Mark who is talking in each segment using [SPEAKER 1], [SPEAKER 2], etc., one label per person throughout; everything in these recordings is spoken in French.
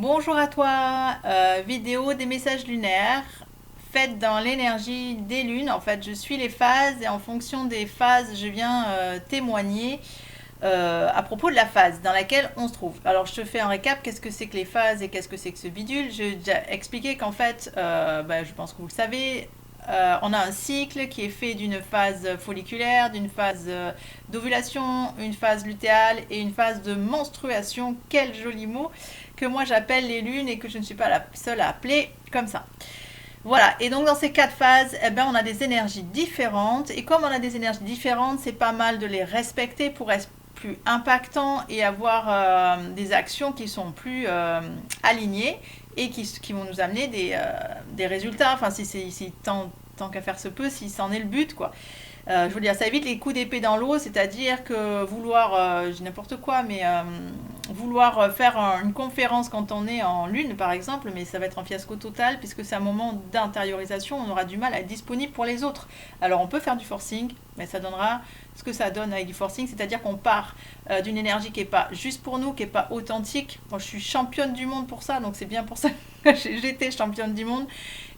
[SPEAKER 1] Bonjour à toi, vidéo des messages lunaires faite dans l'énergie des lunes. En fait, je suis les phases et en fonction des phases, je viens témoigner à propos de la phase dans laquelle on se trouve. Alors, je te fais un récap, qu'est-ce que c'est que les phases et qu'est-ce que c'est que ce bidule. J'ai déjà expliqué qu'en fait, je pense que vous le savez, on a un cycle qui est fait d'une phase folliculaire, d'une phase d'ovulation, une phase lutéale et une phase de menstruation. Quel joli mot que moi j'appelle les lunes et que je ne suis pas la seule à appeler comme ça. Voilà, et donc dans ces quatre phases, eh ben, on a des énergies différentes. Et comme on a des énergies différentes, c'est pas mal de les respecter pour être plus impactant et avoir des actions qui sont plus alignées et qui vont nous amener des résultats. Enfin, si tant qu'à faire se peut, si c'en est le but, quoi. Je veux dire, ça évite les coups d'épée dans l'eau, c'est-à-dire que vouloir, je dis n'importe quoi, mais vouloir faire une conférence quand on est en lune, par exemple, mais ça va être un fiasco total, puisque c'est un moment d'intériorisation, on aura du mal à être disponible pour les autres. Alors on peut faire du forcing, mais ça donnera ce que ça donne avec du forcing, c'est-à-dire qu'on part d'une énergie qui n'est pas juste pour nous, qui n'est pas authentique. Moi, je suis championne du monde pour ça, donc c'est bien pour ça que j'étais championne du monde,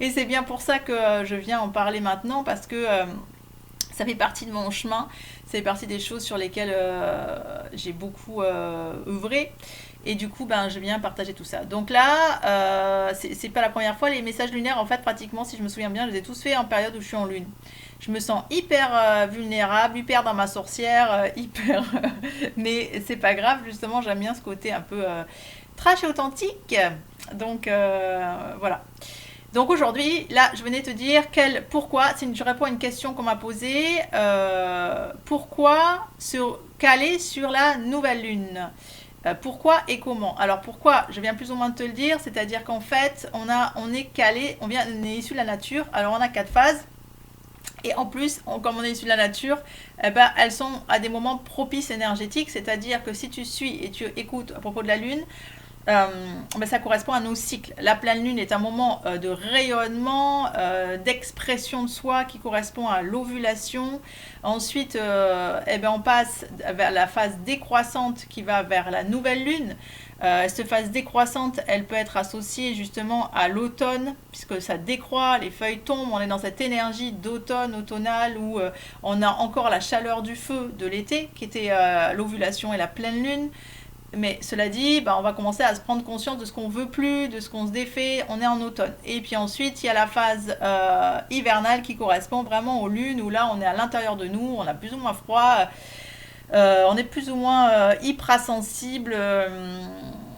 [SPEAKER 1] et c'est bien pour ça que je viens en parler maintenant, parce que ça fait partie de mon chemin, ça fait partie des choses sur lesquelles j'ai beaucoup œuvré. Et du coup, je viens partager tout ça. Donc là, c'est pas la première fois. Les messages lunaires, en fait, pratiquement, si je me souviens bien, je les ai tous faits en période où je suis en lune. Je me sens hyper vulnérable, hyper dans ma sorcière, hyper. Mais c'est pas grave, justement, j'aime bien ce côté un peu trash et authentique. Donc voilà. Donc aujourd'hui, là, je venais te dire pourquoi, je réponds à une question qu'on m'a posée, pourquoi se caler sur la nouvelle lune? Pourquoi et comment? Alors pourquoi? Je viens plus ou moins de te le dire, c'est-à-dire qu'en fait, on est calé, on est issu de la nature, alors on a quatre phases. Et en plus, comme on est issu de la nature, elles sont à des moments propices énergétiques, c'est-à-dire que si tu suis et tu écoutes à propos de la Lune, ça correspond à nos cycles. La pleine lune est un moment de rayonnement, d'expression de soi qui correspond à l'ovulation. Ensuite, on passe vers la phase décroissante qui va vers la nouvelle lune. Cette phase décroissante, elle peut être associée justement à l'automne, puisque ça décroît, les feuilles tombent, on est dans cette énergie d'automne, automnale, où on a encore la chaleur du feu de l'été, qui était l'ovulation et la pleine lune. Mais cela dit, on va commencer à se prendre conscience de ce qu'on veut plus, de ce qu'on se défait. On est en automne. Et puis ensuite, il y a la phase hivernale qui correspond vraiment aux lunes, où là, on est à l'intérieur de nous, on a plus ou moins froid, on est plus ou moins hypersensible.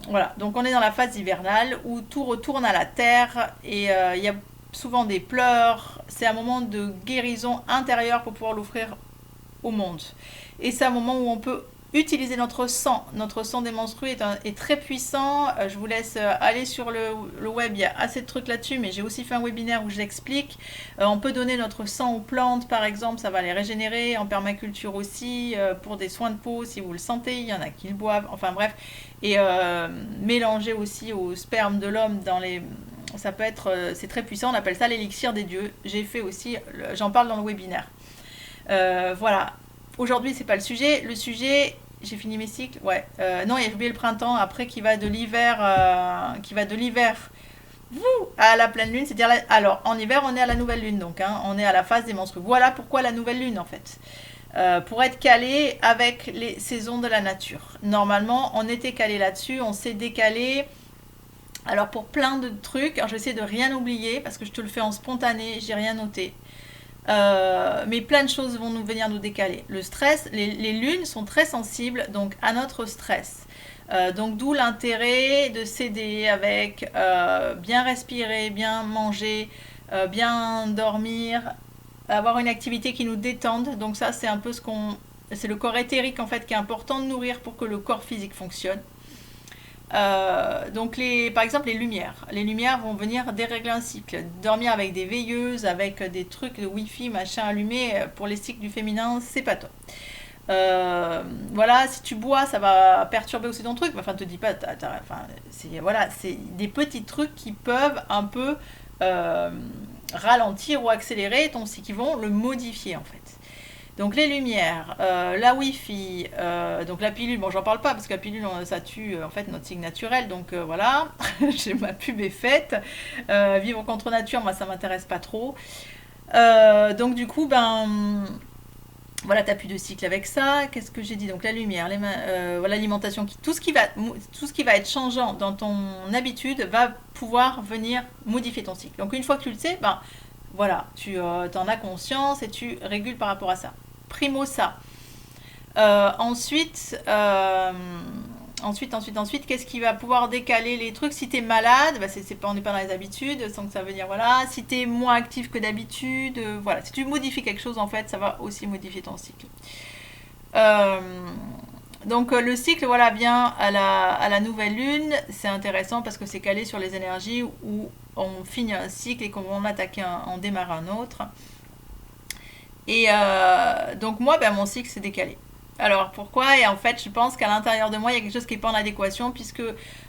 [SPEAKER 1] Voilà, donc on est dans la phase hivernale où tout retourne à la terre et il y a souvent des pleurs. C'est un moment de guérison intérieure pour pouvoir l'offrir au monde. Et c'est un moment où on peut utiliser notre sang. Notre sang des menstrues est très puissant. Je vous laisse aller sur le web, il y a assez de trucs là-dessus, mais j'ai aussi fait un webinaire où je l'explique. On peut donner notre sang aux plantes, par exemple, ça va les régénérer. En permaculture aussi, pour des soins de peau, si vous le sentez, il y en a qui le boivent. Enfin bref, et mélanger aussi au sperme de l'homme dans les... Ça peut être... c'est très puissant, on appelle ça l'élixir des dieux. J'ai fait aussi... J'en parle dans le webinaire. Voilà. Aujourd'hui, c'est pas le sujet. Le sujet, j'ai fini mes cycles. Ouais. Non, il y a oublié le printemps. Après, qui va de l'hiver, à la pleine lune. C'est-à-dire, alors, en hiver, on est à la nouvelle lune, donc, on est à la phase des menstrues. Voilà pourquoi la nouvelle lune, en fait. Pour être calé avec les saisons de la nature. Normalement, on était calé là-dessus. On s'est décalé. Alors, pour plein de trucs. Alors, je vais essayer de rien oublier parce que je te le fais en spontané. J'ai rien noté. Mais plein de choses vont venir nous décaler. Le stress, les lunes sont très sensibles donc à notre stress. Donc d'où l'intérêt de s'aider avec bien respirer, bien manger, bien dormir, avoir une activité qui nous détende. Donc ça c'est un peu c'est le corps éthérique en fait qui est important de nourrir pour que le corps physique fonctionne. Donc par exemple les lumières. Les lumières vont venir dérégler un cycle. Dormir avec des veilleuses, avec des trucs de wifi, machin allumé, pour les cycles du féminin, c'est pas top. Voilà, si tu bois, ça va perturber aussi ton truc. Enfin, te dis pas, c'est des petits trucs qui peuvent un peu ralentir ou accélérer ton cycle, qui vont le modifier en fait. Donc les lumières, la Wi-Fi, donc la pilule, bon j'en parle pas parce que la pilule ça tue en fait notre signe naturel, donc voilà, j'ai ma pub est faite. Vivre contre nature, moi ça m'intéresse pas trop. Donc du coup, ben voilà, t'as plus de cycle avec ça. Qu'est-ce que j'ai dit? Donc la lumière, voilà, l'alimentation, tout ce qui va être changeant dans ton habitude va pouvoir venir modifier ton cycle. Donc une fois que tu le sais, ben voilà, tu en as conscience et tu régules par rapport à ça. Primo ça. Ensuite, qu'est-ce qui va pouvoir décaler les trucs? Si t'es malade, bah on n'est pas dans les habitudes, donc ça veut dire voilà. Si t'es moins actif que d'habitude, voilà. Si tu modifies quelque chose, en fait, ça va aussi modifier ton cycle. Euh, donc le cycle, voilà, vient à la nouvelle lune. C'est intéressant parce que c'est calé sur les énergies où on finit un cycle et qu'on on démarre un autre. Et donc moi, ben, mon cycle s'est décalé. Alors pourquoi? Et en fait, je pense qu'à l'intérieur de moi, il y a quelque chose qui n'est pas en adéquation puisque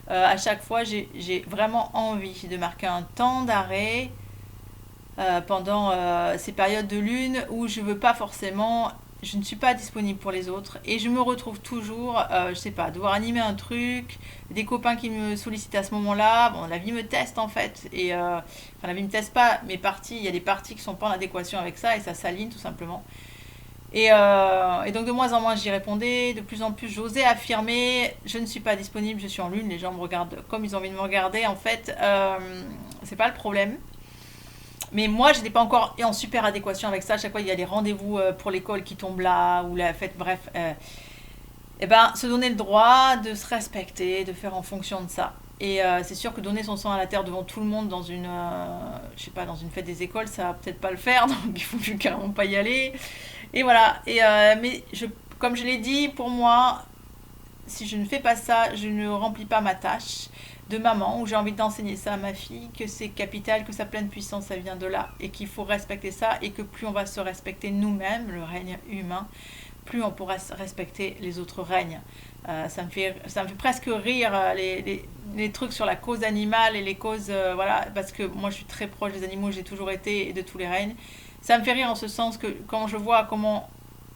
[SPEAKER 1] à chaque fois, j'ai vraiment envie de marquer un temps d'arrêt pendant ces périodes de lune où je ne suis pas disponible pour les autres et je me retrouve toujours, je sais pas, devoir animer un truc, des copains qui me sollicitent à ce moment-là. Bon, la vie me teste en fait enfin la vie me teste pas mes parties. Il y a des parties qui sont pas en adéquation avec ça et ça s'aligne tout simplement. Et donc de moins en moins j'y répondais, de plus en plus j'osais affirmer je ne suis pas disponible, je suis en lune, les gens me regardent comme ils ont envie de me regarder. En fait, c'est pas le problème. Mais moi, je n'étais pas encore en super adéquation avec ça. À chaque fois, il y a les rendez-vous pour l'école qui tombent là, ou la fête, bref. Et ben, se donner le droit de se respecter, de faire en fonction de ça. Et c'est sûr que donner son sang à la terre devant tout le monde dans je sais pas, dans une fête des écoles, ça va peut-être pas le faire, donc il faut plus carrément pas y aller. Et voilà. Mais comme je l'ai dit, pour moi, si je ne fais pas ça, je ne remplis pas ma tâche de maman, où j'ai envie d'enseigner ça à ma fille, que c'est capital, que sa pleine puissance, ça vient de là, et qu'il faut respecter ça, et que plus on va se respecter nous-mêmes, le règne humain, plus on pourra respecter les autres règnes. Ça me fait presque rire les trucs sur la cause animale et les causes, voilà, parce que moi je suis très proche des animaux, j'ai toujours été, et de tous les règnes. Ça me fait rire en ce sens que quand je vois comment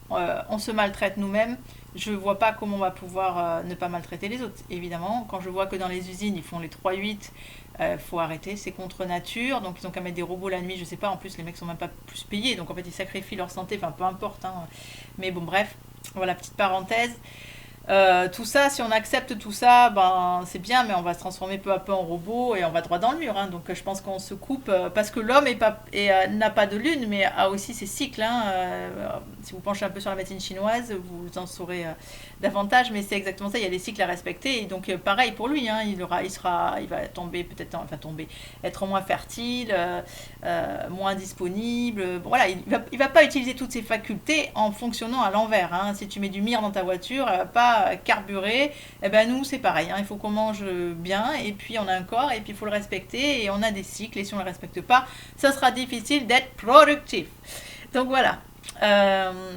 [SPEAKER 1] on se maltraite nous-mêmes, je vois pas comment on va pouvoir ne pas maltraiter les autres. Évidemment, quand je vois que dans les usines, ils font les 3-8, faut arrêter, c'est contre nature. Donc ils ont qu'à mettre des robots la nuit, je sais pas. En plus, les mecs sont même pas plus payés. Donc en fait, ils sacrifient leur santé, enfin peu importe. Hein. Mais bon, bref, voilà, petite parenthèse. Tout ça, si on accepte tout ça, ben c'est bien, mais on va se transformer peu à peu en robot et on va droit dans le mur. Hein. Donc je pense qu'on se coupe parce que l'homme n'a pas de lune, mais a aussi ses cycles. Hein. Si vous penchez un peu sur la médecine chinoise, vous en saurez davantage, mais c'est exactement ça. Il y a des cycles à respecter et donc pareil pour lui. Hein, il va tomber peut-être, enfin tomber, être moins fertile, moins disponible. Bon, voilà, il va pas utiliser toutes ses facultés en fonctionnant à l'envers. Hein. Si tu mets du mire dans ta voiture, elle va pas carburé, eh ben nous c'est pareil, hein, il faut qu'on mange bien et puis on a un corps et puis il faut le respecter et on a des cycles et si on ne le respecte pas, ça sera difficile d'être productif. Donc voilà,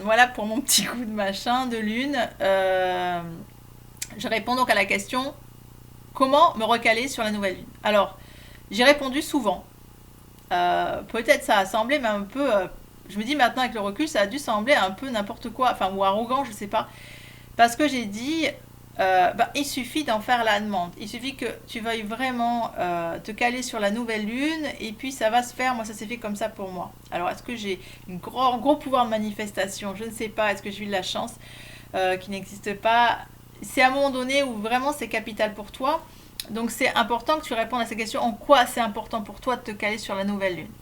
[SPEAKER 1] voilà pour mon petit coup de machin de lune. Je réponds donc à la question comment me recaler sur la nouvelle lune. Alors j'ai répondu souvent. Peut-être ça a semblé mais un peu je me dis maintenant avec le recul ça a dû sembler un peu n'importe quoi, enfin ou arrogant, je sais pas. Parce que j'ai dit, il suffit d'en faire la demande. Il suffit que tu veuilles vraiment te caler sur la nouvelle lune et puis ça va se faire. Moi, ça s'est fait comme ça pour moi. Alors, est-ce que j'ai un gros pouvoir de manifestation? Je ne sais pas. Est-ce que j'ai eu de la chance qui n'existe pas? C'est à un moment donné où vraiment c'est capital pour toi. Donc, c'est important que tu répondes à ces questions. En quoi c'est important pour toi de te caler sur la nouvelle lune?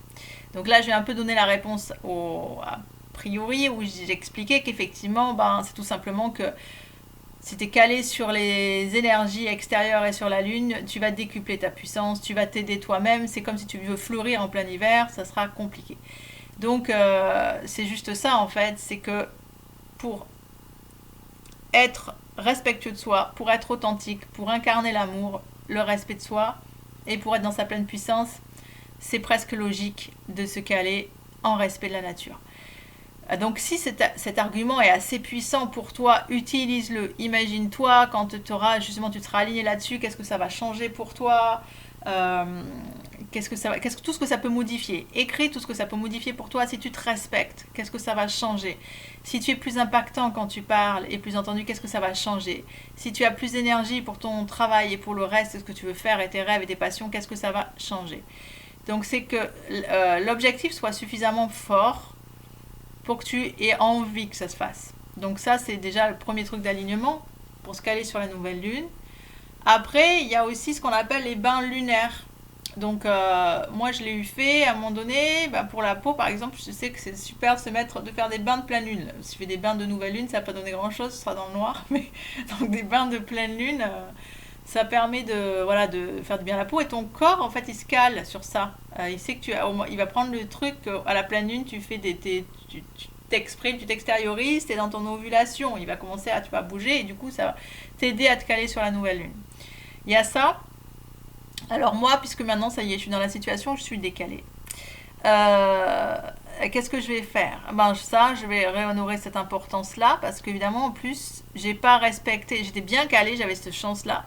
[SPEAKER 1] Donc là, je vais un peu donner la réponse a priori où j'expliquais qu'effectivement, c'est tout simplement que si tu es calé sur les énergies extérieures et sur la lune, tu vas décupler ta puissance, tu vas t'aider toi-même. C'est comme si tu veux fleurir en plein hiver, ça sera compliqué. Donc c'est juste ça en fait, c'est que pour être respectueux de soi, pour être authentique, pour incarner l'amour, le respect de soi et pour être dans sa pleine puissance, c'est presque logique de se caler en respect de la nature. Donc si cet argument est assez puissant pour toi, utilise-le. Imagine-toi quand tu seras aligné là-dessus, qu'est-ce que ça va changer pour toi, qu'est-ce que tout ce que ça peut modifier. Écris tout ce que ça peut modifier pour toi si tu te respectes. Qu'est-ce que ça va changer? Si tu es plus impactant quand tu parles et plus entendu, qu'est-ce que ça va changer? Si tu as plus d'énergie pour ton travail et pour le reste, ce que tu veux faire et tes rêves et tes passions, qu'est-ce que ça va changer? Donc c'est que l'objectif soit suffisamment fort pour que tu aies envie que ça se fasse. Donc ça, c'est déjà le premier truc d'alignement pour se caler sur la nouvelle lune. Après, il y a aussi ce qu'on appelle les bains lunaires. Donc moi je l'ai eu fait à un moment donné, pour la peau par exemple, je sais que c'est super de faire des bains de pleine lune. Si tu fais des bains de nouvelle lune, ça va pas donner grand chose, ce sera dans le noir, mais donc des bains de pleine lune, ça permet de faire du bien à la peau et ton corps en fait il se cale sur ça. Il sait que il va prendre le truc à la pleine lune, tu t'exprimes, tu t'extériorises, tu es dans ton ovulation, il va commencer à bouger et du coup ça va t'aider à te caler sur la nouvelle lune. Il y a ça. Alors moi, puisque maintenant, ça y est, je suis dans la situation, je suis décalée. Qu'est-ce que je vais faire? Je vais réhonorer cette importance-là, parce qu'évidemment, en plus, j'ai pas respecté, j'étais bien calée, j'avais cette chance-là.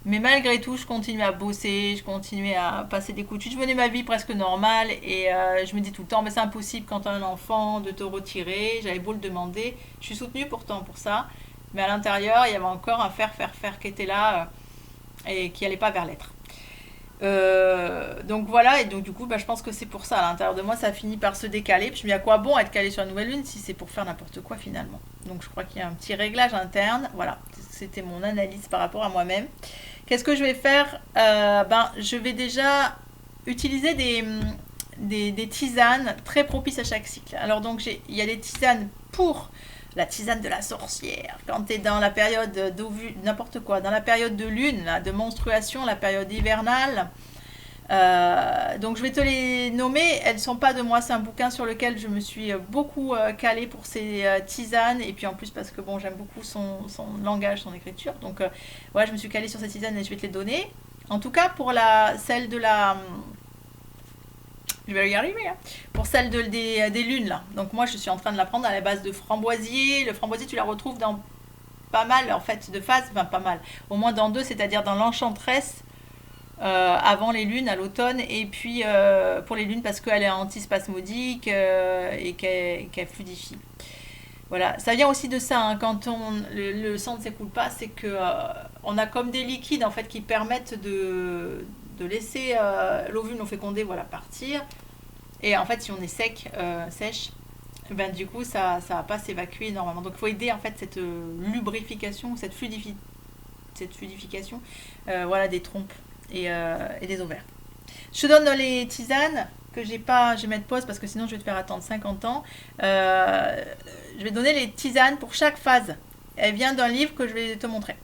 [SPEAKER 1] Mais malgré tout, je continuais à bosser, je continuais à passer des coups de fil. Je menais ma vie presque normale et je me dis tout le temps, mais c'est impossible quand tu as un enfant de te retirer. J'avais beau le demander. Je suis soutenue pourtant pour ça. Mais à l'intérieur, il y avait encore un faire qui était là et qui n'allait pas vers l'être. Donc voilà, et donc du coup je pense que c'est pour ça, à l'intérieur de moi ça a fini par se décaler, puis je me dis à quoi bon être calé sur la nouvelle lune si c'est pour faire n'importe quoi finalement. Donc je crois qu'il y a un petit réglage interne, voilà, c'était mon analyse par rapport à moi-même. Qu'est-ce que je vais faire? Je vais déjà utiliser des tisanes très propices à chaque cycle. Alors donc il y a des tisanes pour la tisane de la sorcière, quand tu es dans la période n'importe quoi, dans la période de lune, là, de menstruation, la période hivernale. Donc je vais te les nommer, elles ne sont pas de moi, c'est un bouquin sur lequel je me suis beaucoup calée pour ces tisanes, et puis en plus parce que bon, j'aime beaucoup son langage, son écriture, donc je me suis calée sur ces tisanes et je vais te les donner. En tout cas pour celle de la... Je vais y arriver, hein. Pour celle des lunes là. Donc moi je suis en train de la prendre à la base de framboisier. Le framboisier tu la retrouves dans pas mal en fait de phases, enfin pas mal, au moins dans deux, c'est-à-dire dans l'enchanteresse avant les lunes à l'automne, et puis pour les lunes parce qu'elle est antispasmodique et qu'elle fluidifie. Voilà, ça vient aussi de ça, hein. Quand le sang ne s'écoule pas, c'est que on a comme des liquides en fait qui permettent de laisser l'ovule non fécondé partir. Et en fait, si on est sèche, du coup, ça va pas s'évacuer normalement. Donc, il faut aider en fait cette lubrification, cette fluidification des trompes et des ovaires. Je te donne les tisanes que j'ai pas, je vais mettre pause parce que sinon je vais te faire attendre 50 ans. Je vais donner les tisanes pour chaque phase. Elle vient d'un livre que je vais te montrer.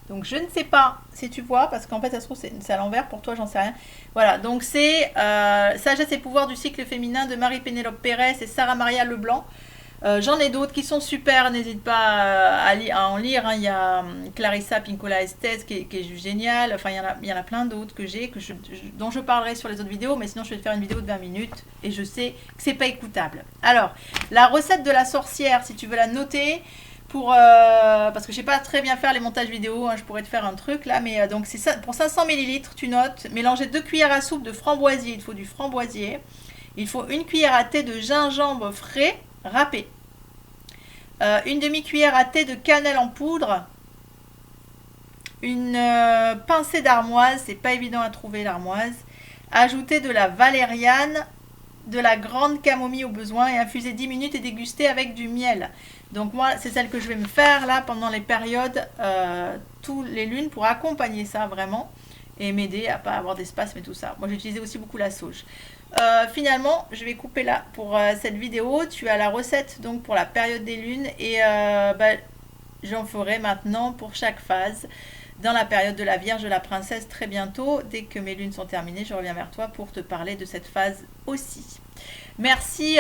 [SPEAKER 1] Donc je ne sais pas si tu vois, parce qu'en fait ça se trouve c'est à l'envers, pour toi j'en sais rien. Voilà, donc c'est Sagesse et pouvoir du cycle féminin de Marie-Pénélope Pérez et Sarah Maria Leblanc. J'en ai d'autres qui sont super, n'hésite pas à en lire, hein. Il y a Clarissa Pinkola Estes qui est géniale, enfin il y en a plein d'autres que j'ai, dont je parlerai sur les autres vidéos, mais sinon je vais te faire une vidéo de 20 minutes et je sais que c'est pas écoutable. Alors, la recette de la sorcière, si tu veux la noter, parce que je sais pas très bien faire les montages vidéo, hein, je pourrais te faire un truc là, mais donc c'est ça, pour 500 ml, tu notes, mélanger 2 cuillères à soupe de framboisier, il faut du framboisier, il faut 1 cuillère à thé de gingembre frais, râpé, 1 demi-cuillère à thé de cannelle en poudre, une pincée d'armoise, c'est pas évident à trouver l'armoise, ajouter de la valériane, de la grande camomille au besoin et infuser 10 minutes et déguster avec du miel. Donc moi, c'est celle que je vais me faire là pendant les périodes, toutes les lunes, pour accompagner ça vraiment et m'aider à pas avoir d'espace et tout ça. Moi, j'utilisais aussi beaucoup la sauge. Finalement, je vais couper là pour cette vidéo. Tu as la recette donc pour la période des lunes et j'en ferai maintenant pour chaque phase. Dans la période de la Vierge de la Princesse très bientôt, dès que mes lunes sont terminées, je reviens vers toi pour te parler de cette phase aussi. Merci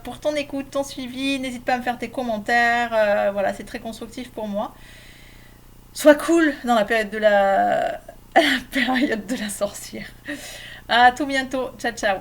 [SPEAKER 1] pour ton écoute, ton suivi. N'hésite pas à me faire tes commentaires. Voilà, c'est très constructif pour moi. Sois cool dans la période de la période de la sorcière. À tout bientôt. Ciao, ciao.